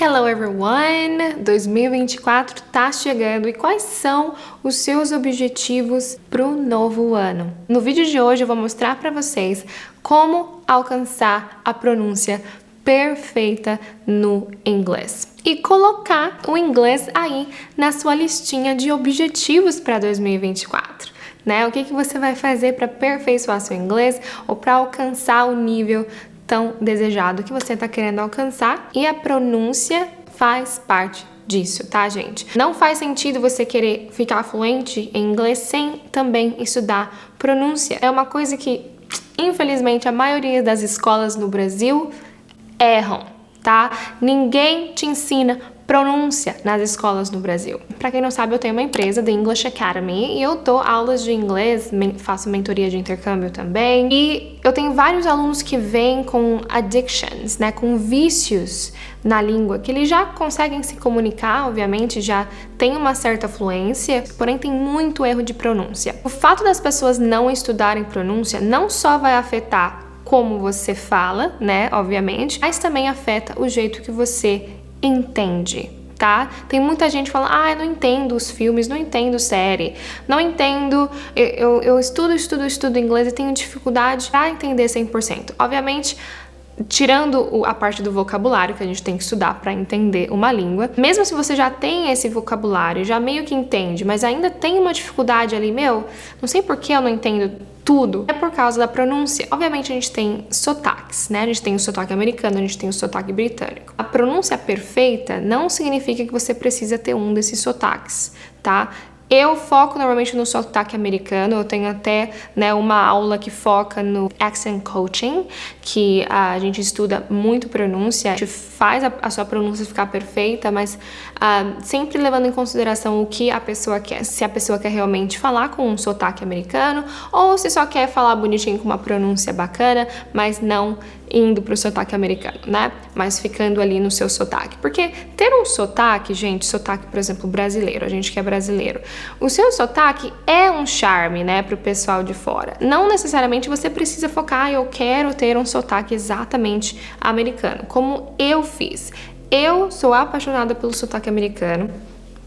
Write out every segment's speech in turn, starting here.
Hello everyone! 2024 tá chegando e quais são os seus objetivos para o novo ano? No vídeo de hoje eu vou mostrar para vocês como alcançar a pronúncia perfeita no inglês e colocar o inglês aí na sua listinha de objetivos para 2024. Né? O que você vai fazer para aperfeiçoar seu inglês ou para alcançar o nível tão desejado que você está querendo alcançar, e a pronúncia faz parte disso, tá, gente? Não faz sentido você querer ficar fluente em inglês sem também estudar pronúncia. É uma coisa que, infelizmente, a maioria das escolas no Brasil erram, tá? Ninguém te ensina pronúncia nas escolas no Brasil. Para quem não sabe, eu tenho uma empresa, The English Academy, e eu dou aulas de inglês, faço mentoria de intercâmbio também, e eu tenho vários alunos que vêm com addictions, né, com vícios na língua, que eles já conseguem se comunicar, obviamente, já tem uma certa fluência, porém tem muito erro de pronúncia. O fato das pessoas não estudarem pronúncia não só vai afetar como você fala, né, obviamente, mas também afeta o jeito que você entende, tá? Tem muita gente que fala, eu não entendo os filmes, não entendo série, não entendo, eu estudo inglês e tenho dificuldade para entender 100%. Obviamente, tirando a parte do vocabulário que a gente tem que estudar para entender uma língua, mesmo se você já tem esse vocabulário, já meio que entende, mas ainda tem uma dificuldade ali, não sei por que eu não entendo tudo, é por causa da pronúncia. Obviamente a gente tem sotaques, né? A gente tem o sotaque americano, a gente tem o sotaque britânico. A pronúncia perfeita não significa que você precisa ter um desses sotaques, tá? Eu foco normalmente no sotaque americano, eu tenho até, né, uma aula que foca no accent coaching, que a gente estuda muito pronúncia, a gente faz a sua pronúncia ficar perfeita, mas sempre levando em consideração o que a pessoa quer, se a pessoa quer realmente falar com um sotaque americano, ou se só quer falar bonitinho com uma pronúncia bacana, mas não indo pro sotaque americano, né? Mas ficando ali no seu sotaque. Porque ter um sotaque, gente, sotaque, por exemplo, brasileiro, a gente que é brasileiro, o seu sotaque é um charme, né, pro pessoal de fora. Não necessariamente você precisa focar, eu quero ter um sotaque exatamente americano, como eu fiz. Eu sou apaixonada pelo sotaque americano.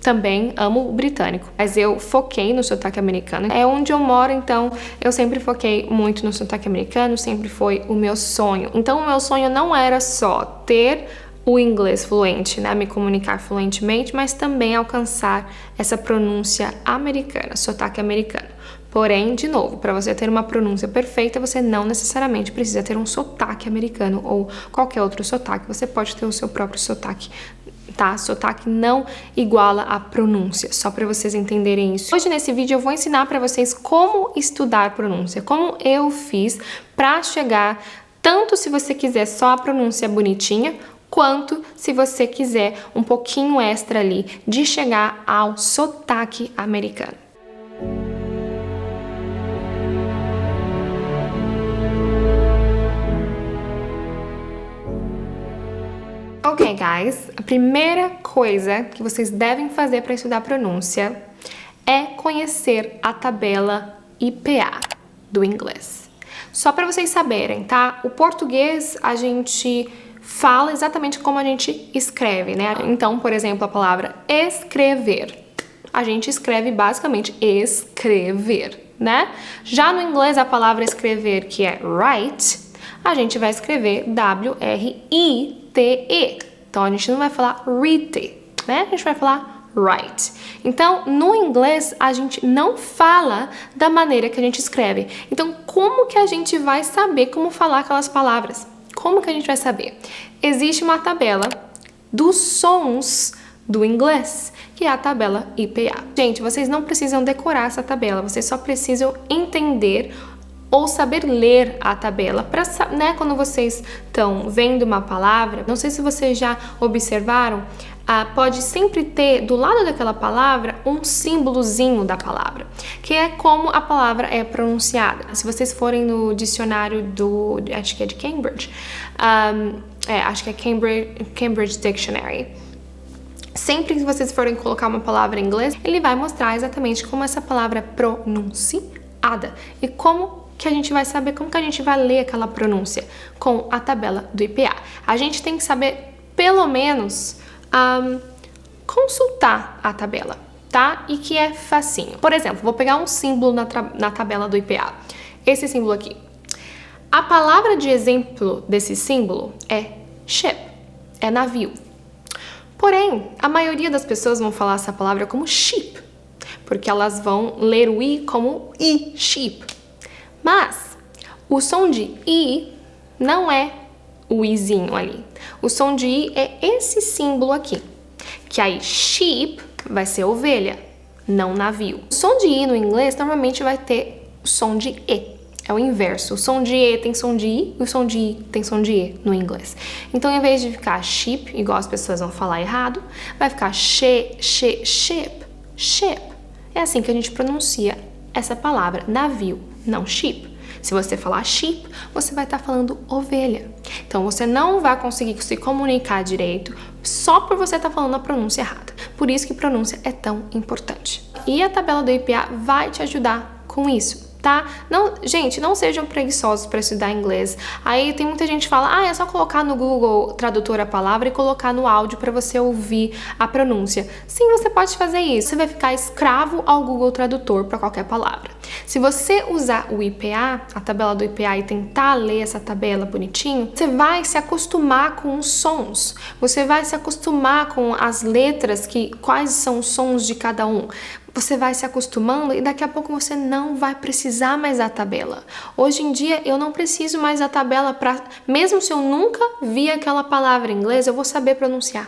Também amo o britânico, mas eu foquei no sotaque americano. É onde eu moro, então eu sempre foquei muito no sotaque americano, sempre foi o meu sonho. Então o meu sonho não era só ter o inglês fluente, né, me comunicar fluentemente, mas também alcançar essa pronúncia americana, sotaque americano. Porém, de novo, para você ter uma pronúncia perfeita, você não necessariamente precisa ter um sotaque americano ou qualquer outro sotaque. Você pode ter o seu próprio sotaque, tá? Sotaque não iguala a pronúncia, só para vocês entenderem isso. Hoje nesse vídeo eu vou ensinar para vocês como estudar pronúncia, como eu fiz para chegar, tanto se você quiser só a pronúncia bonitinha, quanto se você quiser um pouquinho extra ali de chegar ao sotaque americano. Ok, guys, a primeira coisa que vocês devem fazer para estudar pronúncia é conhecer a tabela IPA do inglês. Só para vocês saberem, tá? O português a gente fala exatamente como a gente escreve, né? Então, por exemplo, a palavra escrever, a gente escreve basicamente escrever, né? Já no inglês, a palavra escrever, que é write, a gente vai escrever W-R-I-T-E. Então, a gente não vai falar read, né? A gente vai falar write. Então, no inglês, a gente não fala da maneira que a gente escreve. Então, como que a gente vai saber como falar aquelas palavras? Como que a gente vai saber? Existe uma tabela dos sons do inglês, que é a tabela IPA. Gente, vocês não precisam decorar essa tabela, vocês só precisam entender ou saber ler a tabela, para, né, quando vocês estão vendo uma palavra, não sei se vocês já observaram, pode sempre ter do lado daquela palavra um símbolozinho da palavra, que é como a palavra é pronunciada. Se vocês forem no dicionário acho que é de Cambridge, acho que é Cambridge Dictionary, sempre que vocês forem colocar uma palavra em inglês, ele vai mostrar exatamente como essa palavra é pronunciada e como que a gente vai saber, como que a gente vai ler aquela pronúncia com a tabela do IPA. A gente tem que saber pelo menos consultar a tabela, tá? E que é facinho. Por exemplo, vou pegar um símbolo na tabela do IPA. Esse símbolo aqui. A palavra de exemplo desse símbolo é ship, é navio. Porém, a maioria das pessoas vão falar essa palavra como sheep, porque elas vão ler o i como i, sheep. Mas o som de i não é o izinho ali. O som de i é esse símbolo aqui, que aí sheep vai ser ovelha, não navio. O som de i no inglês normalmente vai ter o som de e. É o inverso. O som de e tem som de i e o som de i tem som de e no inglês. Então, em vez de ficar sheep, igual as pessoas vão falar errado, vai ficar ship. É assim que a gente pronuncia essa palavra, navio, não sheep. Se você falar sheep, você vai estar falando ovelha. Então, você não vai conseguir se comunicar direito só por você estar falando a pronúncia errada. Por isso que pronúncia é tão importante. E a tabela do IPA vai te ajudar com isso, tá? Não, gente, não sejam preguiçosos para estudar inglês. Aí tem muita gente que fala, é só colocar no Google Tradutor a palavra e colocar no áudio para você ouvir a pronúncia. Sim, você pode fazer isso. Você vai ficar escravo ao Google Tradutor para qualquer palavra. Se você usar o IPA, a tabela do IPA, e tentar ler essa tabela bonitinho, você vai se acostumar com os sons. Você vai se acostumar com as letras, quais são os sons de cada um. Você vai se acostumando e daqui a pouco você não vai precisar mais da tabela. Hoje em dia eu não preciso mais da tabela mesmo se eu nunca vi aquela palavra em inglês, eu vou saber pronunciar.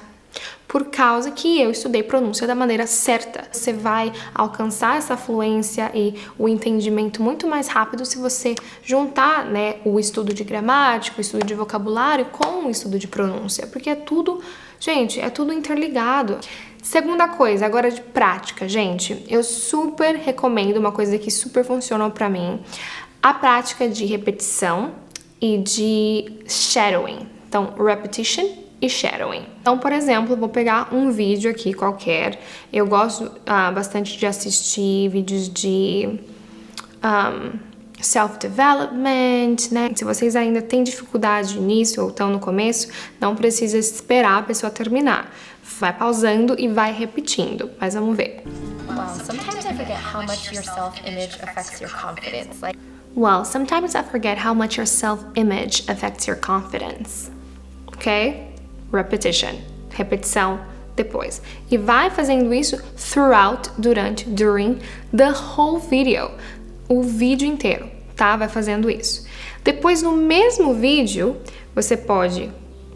Por causa que eu estudei pronúncia da maneira certa. Você vai alcançar essa fluência e o entendimento muito mais rápido se você juntar, né, o estudo de gramática, o estudo de vocabulário com o estudo de pronúncia, porque é tudo, gente, é tudo interligado. Segunda coisa, agora de prática, gente, eu super recomendo uma coisa que super funcionou pra mim, a prática de repetição e de shadowing. Então, repetition e shadowing. Então, por exemplo, vou pegar um vídeo aqui qualquer. Eu gosto bastante de assistir vídeos de self-development, né? Se vocês ainda têm dificuldade nisso ou estão no começo, não precisa esperar a pessoa terminar. Vai pausando e vai repetindo. Mas vamos ver. Well, sometimes I forget how much your self-image affects your confidence. Well, sometimes I forget how much your self-image affects your confidence. Ok? Repetition. Repetição depois. E vai fazendo isso throughout, during the whole video. O vídeo inteiro, tá? Vai fazendo isso. Depois, no mesmo vídeo, você pode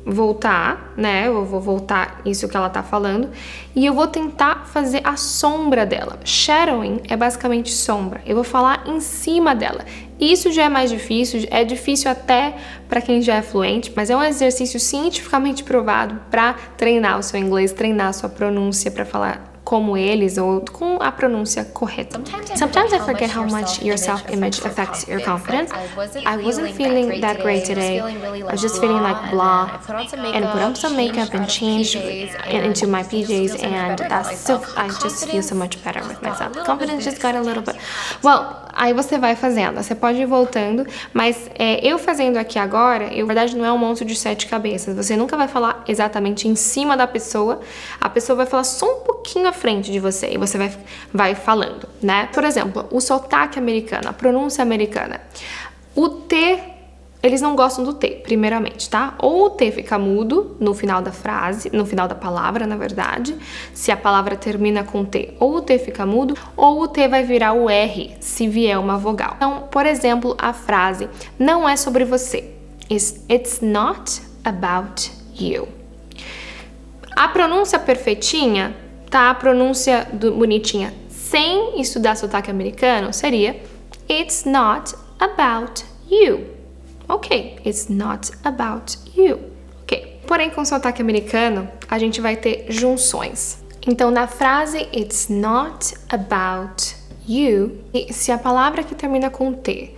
voltar, né? Eu vou voltar isso que ela tá falando e eu vou tentar fazer a sombra dela. Shadowing é basicamente sombra. Eu vou falar em cima dela. Isso já é mais difícil, é difícil até para quem já é fluente, mas é um exercício cientificamente provado para treinar o seu inglês, treinar a sua pronúncia para falar como eles ou com a pronúncia correta. Sometimes I forget how much your self-image affects your confidence. I wasn't feeling that great today. I was just feeling like blah. And I put on some makeup and changed into my PJs and I just feel so much better with myself. Confidence just got a little bit... Well, aí você vai fazendo. Você pode ir voltando, mas eu fazendo aqui agora, na verdade não é um monstro de 7 cabeças. Você nunca vai falar exatamente em cima da pessoa. A pessoa vai falar só um pouquinho à frente de você e você vai falando, né? Por exemplo, o sotaque americano, a pronúncia americana. O T, eles não gostam do T, primeiramente, tá? Ou o T fica mudo no final da frase, no final da palavra, na verdade, se a palavra termina com T. Ou o T fica mudo, ou o T vai virar o R, se vier uma vogal. Então, por exemplo, a frase não é sobre você. It's not about you. A pronúncia perfeitinha, tá? A pronúncia bonitinha, sem estudar sotaque americano, seria It's not about you. Ok, it's not about you. Ok. Porém, com sotaque americano, a gente vai ter junções. Então, na frase It's not about you, se a palavra que termina com T,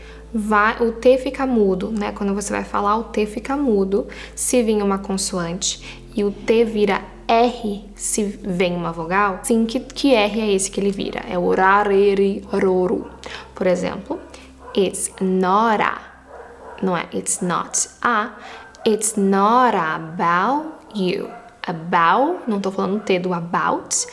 o T fica mudo, né? Quando você vai falar, o T fica mudo se vir uma consoante. E o T vira R se vem uma vogal. Sim, que R é esse que ele vira? É o rareri, roru. Por exemplo, it's not a. Não é it's not a. It's not about you. About, não tô falando T do about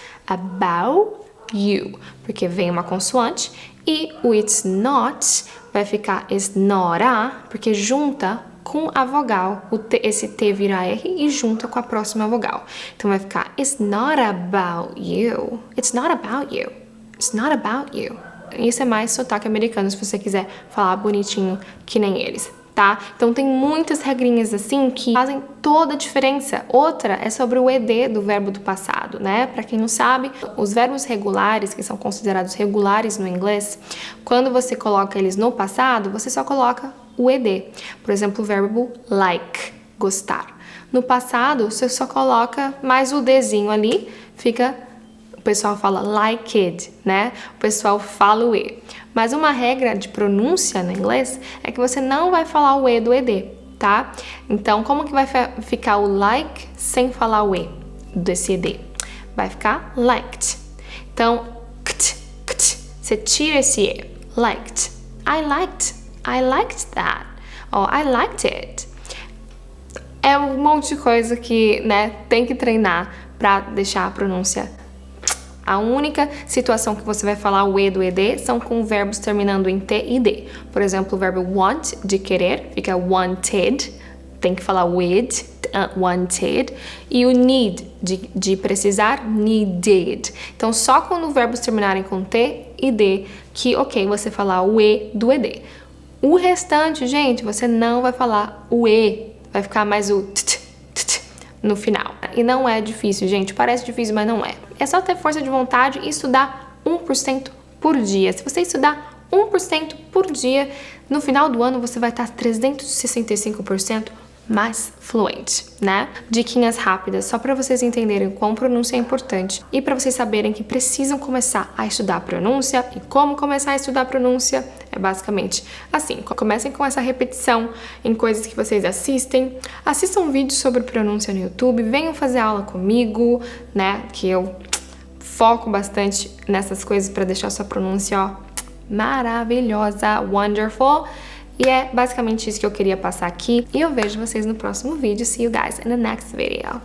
you, porque vem uma consoante, e o it's not vai ficar it's not a, porque junta com a vogal, esse T vira R e junta com a próxima vogal. Então vai ficar it's not about you, it's not about you, it's not about you. Isso é mais sotaque americano, se você quiser falar bonitinho que nem eles, tá? Então tem muitas regrinhas assim que fazem toda a diferença. Outra é sobre o ED do verbo do passado, né? Pra quem não sabe, os verbos regulares, que são considerados regulares no inglês, quando você coloca eles no passado, você só coloca o ED. Por exemplo, o verbo like, gostar. No passado, você só coloca mais o Dzinho ali, fica... O pessoal fala liked, né? O pessoal fala o E. Mas uma regra de pronúncia no inglês é que você não vai falar o E do ED, tá? Então, como que vai ficar o like sem falar o E desse ED? Vai ficar liked. Então, você tira esse E. Liked. I liked that. Or I liked it. É um monte de coisa que, né, tem que treinar pra deixar a pronúncia. A única situação que você vai falar o E do ED são com verbos terminando em T e D. Por exemplo, o verbo want, de querer, fica wanted, tem que falar with, wanted. E o need, de precisar, needed. Então, só quando verbos terminarem com T e D, que ok, você falar o E do ED. O restante, gente, você não vai falar o E, vai ficar mais o no final. E não é difícil, gente. Parece difícil, mas não é. É só ter força de vontade e estudar 1% por dia. Se você estudar 1% por dia, no final do ano você vai estar 365% mais fluente, né? Diquinhas rápidas, só para vocês entenderem quão pronúncia é importante e para vocês saberem que precisam começar a estudar pronúncia. E como começar a estudar pronúncia é basicamente assim: comecem com essa repetição em coisas que vocês assistem, assistam vídeos sobre pronúncia no YouTube, venham fazer aula comigo, né? Que eu foco bastante nessas coisas para deixar sua pronúncia, ó, maravilhosa, wonderful. E é basicamente isso que eu queria passar aqui. E eu vejo vocês no próximo vídeo. See you guys in the next video.